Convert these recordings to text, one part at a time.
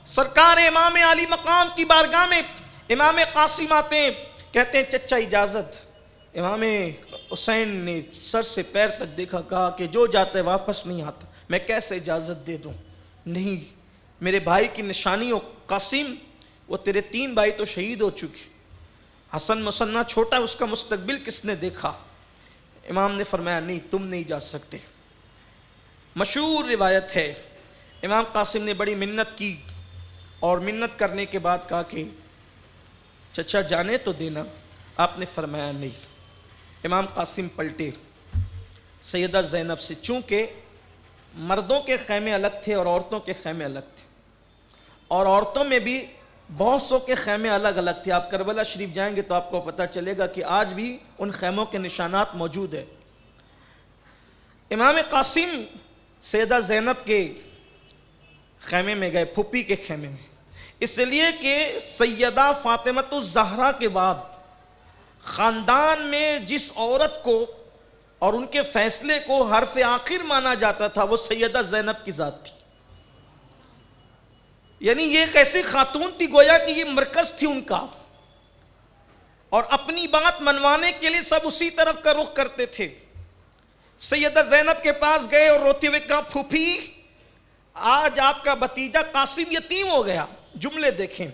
سرکار امام علی مقام کی بارگاہ میں امام قاسم آتے ہیں، کہتے ہیں چچا اجازت۔ امام حسین نے سر سے پیر تک دیکھا، کہا کہ جو جاتا ہے واپس نہیں آتا، میں کیسے اجازت دے دوں؟ نہیں، میرے بھائی کی نشانی ہو قاسم، وہ تیرے 3 بھائی تو شہید ہو چکے، حسن مسنہ چھوٹا، اس کا مستقبل کس نے دیکھا؟ امام نے فرمایا نہیں، تم نہیں جا سکتے۔ مشہور روایت ہے، امام قاسم نے بڑی منت کی، اور منت کرنے کے بعد کہا کہ چچا جانے تو دینا۔ آپ نے فرمایا نہیں۔ امام قاسم پلٹے سیدہ زینب سے، چونکہ مردوں کے خیمے الگ تھے اور عورتوں کے خیمے الگ تھے، اور عورتوں میں بھی بہت سو کے خیمے الگ الگ تھے۔ آپ کربلا شریف جائیں گے تو آپ کو پتہ چلے گا کہ آج بھی ان خیموں کے نشانات موجود ہیں۔ امام قاسم سیدہ زینب کے خیمے میں گئے، پھپھی کے خیمے میں، اس لیے کہ سیدہ فاطمۃ الزہرا کے بعد خاندان میں جس عورت کو اور ان کے فیصلے کو حرف آخر مانا جاتا تھا وہ سیدہ زینب کی ذات تھی۔ یعنی یہ ایک ایسی خاتون تھی گویا کہ یہ مرکز تھی ان کا، اور اپنی بات منوانے کے لیے سب اسی طرف کا رخ کرتے تھے۔ سیدہ زینب کے پاس گئے اور روتے ہوئے کہا پھوپھی آج آپ کا بھتیجا قاسم یتیم ہو گیا۔ جملے دیکھیں،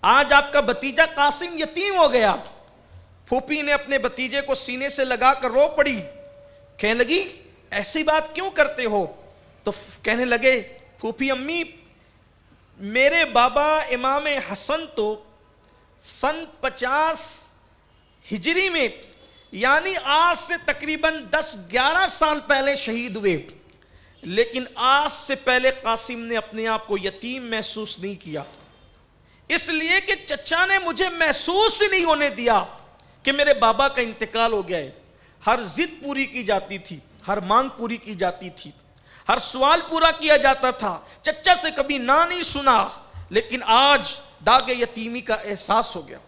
آج آپ کا بھتیجا قاسم یتیم ہو گیا۔ پھوپھی نے اپنے بھتیجے کو سینے سے لگا کر رو پڑی، کہنے لگی ایسی بات کیوں کرتے ہو؟ تو کہنے لگے پھوپھی امی، میرے بابا امام حسن تو سن 50 ہجری میں، یعنی آج سے تقریباً 10-11 سال پہلے شہید ہوئے، لیکن آج سے پہلے قاسم نے اپنے آپ کو یتیم محسوس نہیں کیا، اس لیے کہ چچا نے مجھے محسوس ہی نہیں ہونے دیا کہ میرے بابا کا انتقال ہو گیا ہے۔ ہر ضد پوری کی جاتی تھی، ہر مانگ پوری کی جاتی تھی، ہر سوال پورا کیا جاتا تھا، چچا سے کبھی نہ نہیں سنا، لیکن آج داغ یتیمی کا احساس ہو گیا۔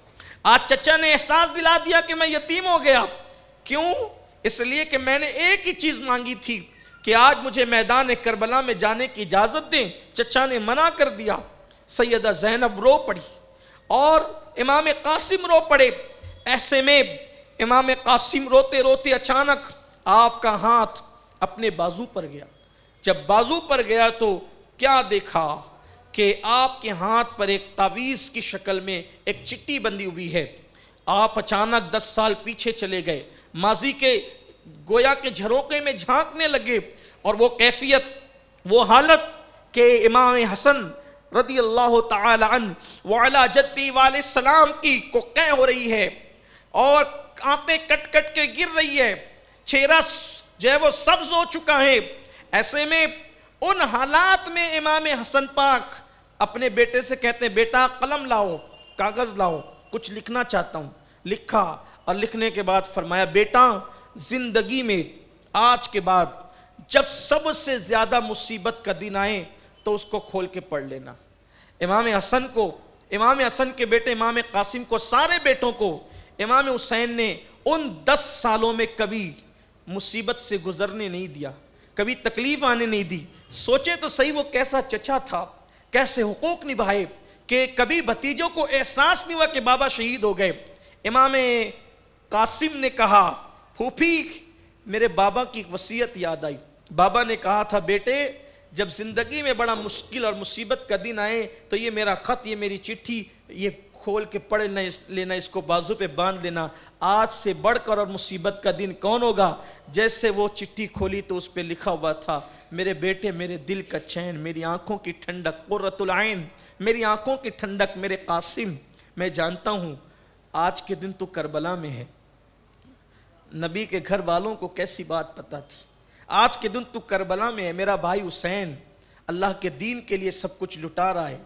آج چچا نے احساس دلا دیا کہ میں یتیم ہو گیا۔ کیوں؟ اس لیے کہ میں نے ایک ہی چیز مانگی تھی کہ آج مجھے میدان کربلا میں جانے کی اجازت دیں، چچا نے منع کر دیا۔ سیدہ زینب رو پڑی اور امام قاسم رو پڑے۔ ایسے میں امام قاسم روتے روتے اچانک آپ کا ہاتھ اپنے بازو پر گیا۔ جب بازو پر گیا تو کیا دیکھا کہ آپ کے ہاتھ پر ایک تعویذ کی شکل میں ایک چٹھی بندھی ہوئی ہے۔ آپ اچانک 10 سال پیچھے چلے گئے، ماضی کے گویا کے جھروکے میں جھانکنے لگے، اور وہ کیفیت، وہ حالت کہ امام حسن رضی اللہ تعالی عنہ وعلا جدی والہ السلام کی کو قے ہو رہی ہے، اور آنتیں کٹ کٹ کے گر رہی ہے، چہرہ جو ہے وہ سبز ہو چکا ہے۔ ایسے میں ان حالات میں امام حسن پاک اپنے بیٹے سے کہتے ہیں بیٹا قلم لاؤ، کاغذ لاؤ، کچھ لکھنا چاہتا ہوں۔ لکھا، اور لکھنے کے بعد فرمایا بیٹا زندگی میں آج کے بعد جب سب سے زیادہ مصیبت کا دن آئے تو اس کو کھول کے پڑھ لینا۔ امام حسن کو، امام حسن کے بیٹے امام قاسم کو، سارے بیٹوں کو امام حسین نے ان 10 سالوں میں کبھی مصیبت سے گزرنے نہیں دیا، کبھی تکلیف آنے نہیں دی۔ سوچیں تو صحیح وہ کیسا چچا تھا، کیسے حقوق نبھائے کہ کبھی بھتیجوں کو احساس نہیں ہوا کہ بابا شہید ہو گئے۔ امام قاسم نے کہا پھوپھی میرے بابا کی وصیت یاد آئی، بابا نے کہا تھا بیٹے جب زندگی میں بڑا مشکل اور مصیبت کا دن آئے تو یہ میرا خط، یہ میری چٹھی، یہ کھول کے پڑھ لینا، اس کو بازو پہ باندھ لینا۔ آج سے بڑھ کر اور مصیبت کا دن کون ہوگا؟ جیسے وہ چٹھی کھولی تو اس پہ لکھا ہوا تھا میرے بیٹے، میرے دل کا چین، میری آنکھوں کی ٹھنڈک، قرۃ العین، میری آنکھوں کی ٹھنڈک، میرے قاسم، میں جانتا ہوں آج کے دن تو کربلا میں ہے۔ نبی کے گھر والوں کو کیسی بات پتہ تھی، آج کے دن تو کربلا میں ہے، میرا بھائی حسین اللہ کے دین کے لیے سب کچھ لٹا رہا ہے،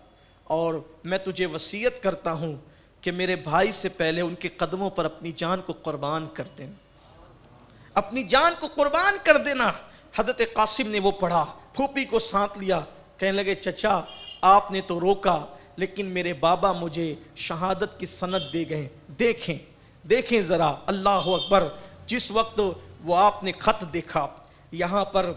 اور میں تجھے وصیت کرتا ہوں کہ میرے بھائی سے پہلے ان کے قدموں پر اپنی جان کو قربان کر دینا، اپنی جان کو قربان کر دینا۔ حضرت قاسم نے وہ پڑھا، پھوپھی کو سانت لیا، کہنے لگے چچا آپ نے تو روکا لیکن میرے بابا مجھے شہادت کی سند دے گئے، دیکھیں ذرا، اللہ اکبر۔ جس وقت وہ آپ نے خط دیکھا، یہاں پر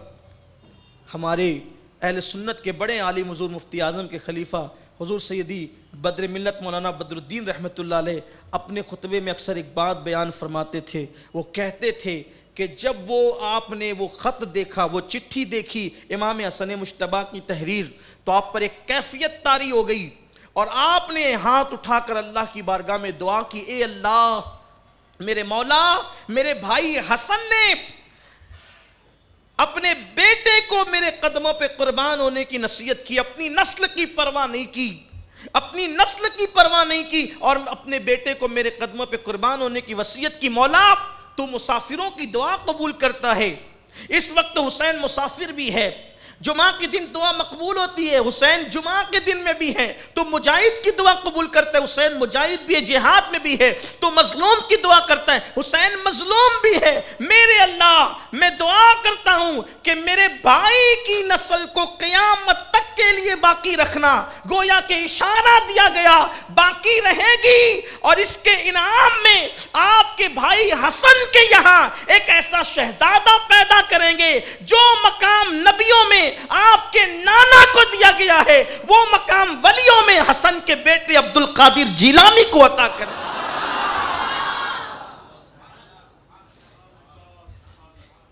ہمارے اہل سنت کے بڑے عالم حضور مفتی اعظم کے خلیفہ حضور سیدی بدر ملت مولانا بدر الدین رحمۃ اللہ علیہ اپنے خطبے میں اکثر ایک بات بیان فرماتے تھے. وہ کہتے تھے کہ جب وہ آپ نے وہ خط دیکھا, وہ چٹھی دیکھی امام حسن مجتبیٰ کی تحریر, تو آپ پر ایک کیفیت طاری ہو گئی اور آپ نے ہاتھ اٹھا کر اللہ کی بارگاہ میں دعا کی, اے اللہ میرے مولا, میرے بھائی حسن نے اپنے بیٹے کو میرے قدموں پہ قربان ہونے کی نصیحت کی, اپنی نسل کی پرواہ نہیں کی, اپنی نسل کی پرواہ نہیں کی اور اپنے بیٹے کو میرے قدموں پہ قربان ہونے کی وصیت کی. مولا تو مسافروں کی دعا قبول کرتا ہے. اس وقت حسین مسافر بھی ہے, جمعہ کے دن دعا مقبول ہوتی ہے, حسین جمعہ کے دن میں بھی ہے, تو مجاہد کی دعا قبول کرتا ہے, حسین مجاہد بھی ہے, جہاد میں بھی ہے, تو مظلوم کی دعا کرتا ہے, حسین مظلوم بھی ہے. میرے اللہ میں دعا کرتا ہوں کہ میرے بھائی کی نسل کو قیامت تک کے لیے باقی رکھنا. گویا کہ اشارہ دیا گیا باقی رہے گی, اور اس کے انعام میں آپ کے بھائی حسن کے یہاں ایک ایسا شہزادہ پیدا کریں گے جو مقام نبیوں میں آپ کے نانا کو دیا گیا ہے, وہ مقام ولیوں میں حسن کے بیٹے عبد القادر جیلانی کو عطا کریں.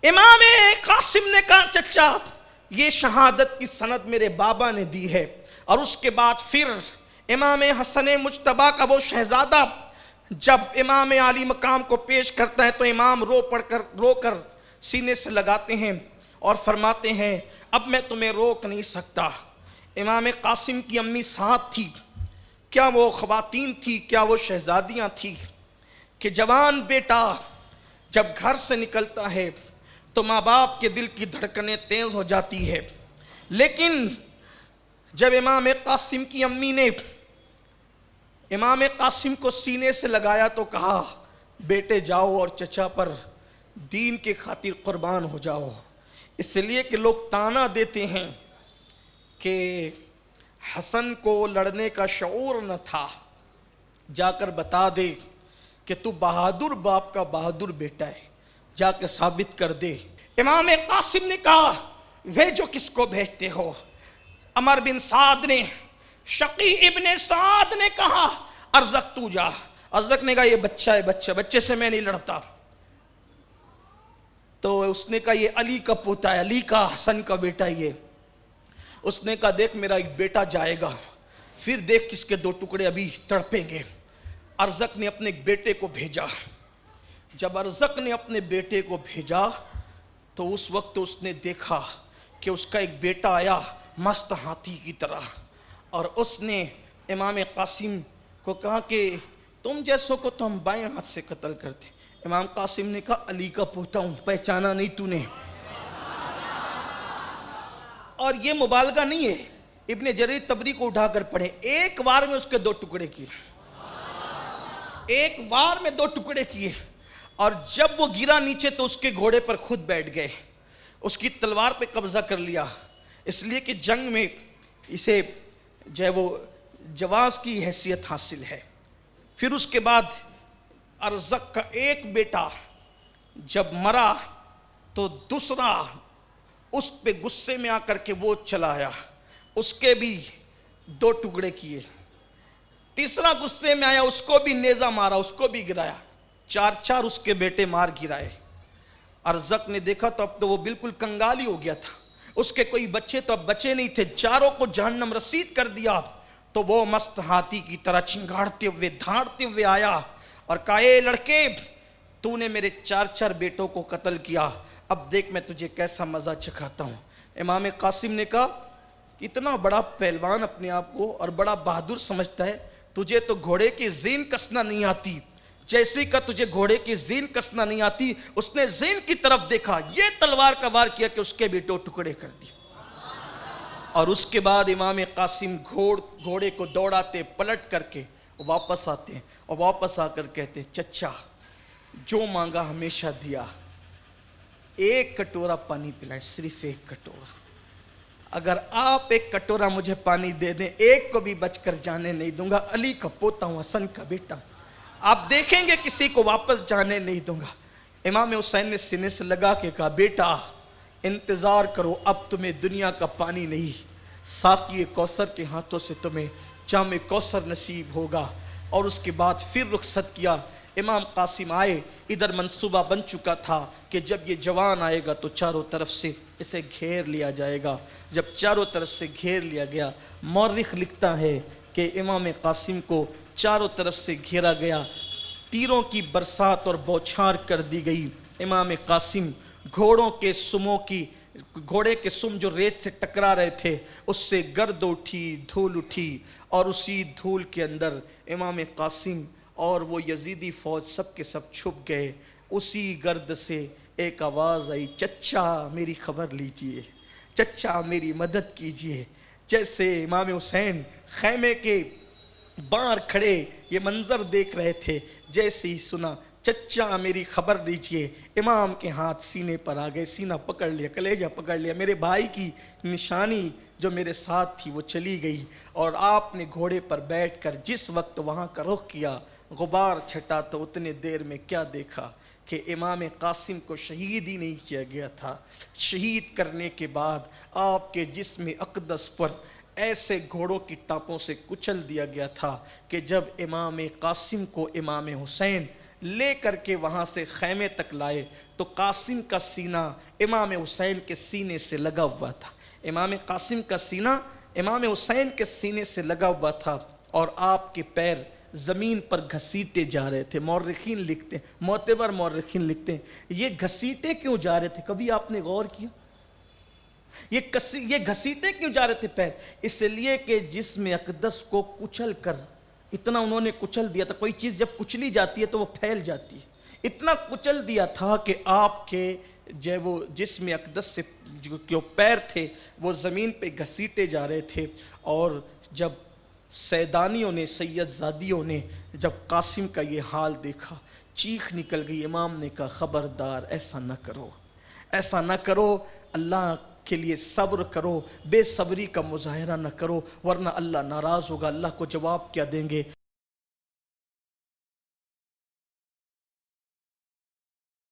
امام قاسم نے کہا چچا یہ شہادت کی سند میرے بابا نے دی ہے. اور اس کے بعد پھر امام حسن مجتبیٰ کا وہ شہزادہ جب امام عالی مقام کو پیش کرتا ہے تو امام رو کر سینے سے لگاتے ہیں اور فرماتے ہیں اب میں تمہیں روک نہیں سکتا. امام قاسم کی امی ساتھ تھی, کیا وہ خواتین تھی, کیا وہ شہزادیاں تھی کہ جوان بیٹا جب گھر سے نکلتا ہے تو ماں باپ کے دل کی دھڑکنیں تیز ہو جاتی ہے. لیکن جب امام قاسم کی امی نے امام قاسم کو سینے سے لگایا تو کہا بیٹے جاؤ اور چچا پر دین کے خاطر قربان ہو جاؤ. اس لیے کہ لوگ تانا دیتے ہیں کہ حسن کو لڑنے کا شعور نہ تھا, جا کر بتا دے کہ تو بہادر باپ کا بہادر بیٹا ہے, جا کے ثابت کر دے. امام قاسم نے کہا بھیجو کس کو بھیجتے ہو. عمر بن سعد نے, شقی ابن سعد نے کہا ارزق تو جا. ارزق نے کہا یہ بچہ ہے, بچے سے میں نہیں لڑتا. تو اس نے کہا یہ علی کا پوتا ہے, علی کا, حسن کا بیٹا یہ. اس نے کہا دیکھ میرا ایک بیٹا جائے گا, پھر دیکھ کس کے دو ٹکڑے ابھی تڑپیں گے. ارزق نے اپنے بیٹے کو بھیجا. جب ارزق نے اپنے بیٹے کو بھیجا تو اس وقت اس نے دیکھا کہ اس کا ایک بیٹا آیا مست ہاتھی کی طرح, اور اس نے امام قاسم کو کہا کہ تم جیسوں کو تو ہم بائیں ہاتھ سے قتل کرتے. امام قاسم نے کہا علی کا پوتا ہوں, پہچانا نہیں تو نے. اور یہ مبالغہ نہیں ہے, ابن جریر طبری کو اٹھا کر پڑھیں, ایک وار میں اس کے دو ٹکڑے کیے, ایک وار میں دو ٹکڑے کیے. اور جب وہ گرا نیچے تو اس کے گھوڑے پر خود بیٹھ گئے, اس کی تلوار پہ قبضہ کر لیا, اس لیے کہ جنگ میں اسے جو ہے وہ جواز کی حیثیت حاصل ہے. پھر اس کے بعد ارزق کا ایک بیٹا جب مرا تو دوسرا اس پہ غصے میں آ کر کے وہ چلا آیا, اس کے بھی دو ٹکڑے کیے. تیسرا غصے میں آیا, اس کو بھی نیزہ مارا, اس کو بھی گرایا. چار اس کے بیٹے مار گرائے. ارزق نے دیکھا تو اب تو وہ بالکل کنگالی ہو گیا تھا, اس کے کوئی بچے تو اب بچے نہیں تھے, چاروں کو جہنم رسید کر دیا. تو وہ مست ہاتھی کی طرح چنگاڑتے ہوئے دھاڑتے ہوئے آیا اور کہا اے لڑکے تو نے میرے 4 بیٹوں کو قتل کیا, اب دیکھ میں تجھے کیسا مزہ چکھاتا ہوں. امام قاسم نے کہا اتنا بڑا پہلوان اپنے آپ کو اور بڑا بہادر سمجھتا ہے, تجھے تو گھوڑے کی زین کسنا نہیں آتی. جیسے کہ تجھے گھوڑے کی زین کسنا نہیں آتی, اس نے زین کی طرف دیکھا, یہ تلوار کا وار کیا کہ اس کے بھی 2 ٹکڑے کر دی. اور اس کے بعد امام قاسم گھوڑے کو دوڑاتے پلٹ کر کے واپس آتے ہیں, اور واپس آ کر کہتے چچا جو مانگا ہمیشہ دیا, ایک کٹورا پانی پلائے, صرف ایک کٹورا. اگر آپ ایک کٹورا مجھے پانی دے دیں, ایک کو بھی بچ کر جانے نہیں دوں گا. علی کا پوتا ہوں, حسن کا بیٹا ہوں, آپ دیکھیں گے کسی کو واپس جانے نہیں دوں گا. امام حسین نے سینے سے لگا کے کہا بیٹا انتظار کرو، اب تمہیں دنیا کا پانی نہیں، ساقی کوثر کے ہاتھوں سے تمہیں جام کوثر نصیب ہوگا۔ اور اس کے بعد پھر رخصت کیا۔ امام قاسم آئے، ادھر منصوبہ بن چکا تھا کہ جب یہ جوان آئے گا تو چاروں طرف سے اسے گھیر لیا جائے گا۔ جب چاروں طرف سے گھیر لیا گیا، مورخ لکھتا ہے کہ امام قاسم کو چاروں طرف سے گھیرا گیا، تیروں کی برسات اور بوچھار کر دی گئی۔ امام قاسم گھوڑے کے سم جو ریت سے ٹکرا رہے تھے اس سے گرد اٹھی، دھول اٹھی، اور اسی دھول کے اندر امام قاسم اور وہ یزیدی فوج سب کے سب چھپ گئے۔ اسی گرد سے ایک آواز آئی، چچا میری خبر لیجئے، چچا میری مدد کیجئے۔ جیسے امام حسین خیمے کے باہر کھڑے یہ منظر دیکھ رہے تھے، جیسے ہی سنا چچا میری خبر دیجئے، امام کے ہاتھ سینے پر آ گئے، سینہ پکڑ لیا، کلیجہ پکڑ لیا، میرے بھائی کی نشانی جو میرے ساتھ تھی وہ چلی گئی۔ اور آپ نے گھوڑے پر بیٹھ کر جس وقت وہاں کا رخ کیا، غبار چھٹا تو اتنے دیر میں کیا دیکھا کہ امام قاسم کو شہید ہی نہیں کیا گیا تھا۔ شہید کرنے کے بعد آپ کے جسم اقدس پر ایسے گھوڑوں کی ٹانپوں سے کچل دیا گیا تھا کہ جب امام قاسم کو امام حسین لے کر کے وہاں سے خیمے تک لائے تو قاسم کا سینہ امام حسین کے سینے سے لگا ہوا تھا۔ امام قاسم کا سینہ امام حسین کے سینے سے لگا ہوا تھا، اور آپ کے پیر زمین پر گھسیٹے جا رہے تھے۔ مورخین لکھتے ہیں، معتبر مورخین لکھتے ہیں، یہ گھسیٹے کیوں جا رہے تھے؟ کبھی آپ نے غور کیا؟ یہ گھسیٹے کیوں جا رہے تھے پیر؟ اس لیے کہ جسم اقدس کو کچل کر، اتنا انہوں نے کچل دیا تھا۔ کوئی چیز جب کچلی جاتی ہے تو وہ پھیل جاتی ہے، اتنا کچل دیا تھا کہ آپ کے وہ جسم اقدس سے جو پیر تھے وہ زمین پہ گھسیٹے جا رہے تھے۔ اور جب سیدانیوں نے، سید زادیوں نے جب قاسم کا یہ حال دیکھا، چیخ نکل گئی۔ امام نے کہا خبردار، ایسا نہ کرو، ایسا نہ کرو، اللہ کے لیے صبر کرو، بے صبری کا مظاہرہ نہ کرو، ورنہ اللہ ناراض ہوگا۔ اللہ کو جواب کیا دیں گے؟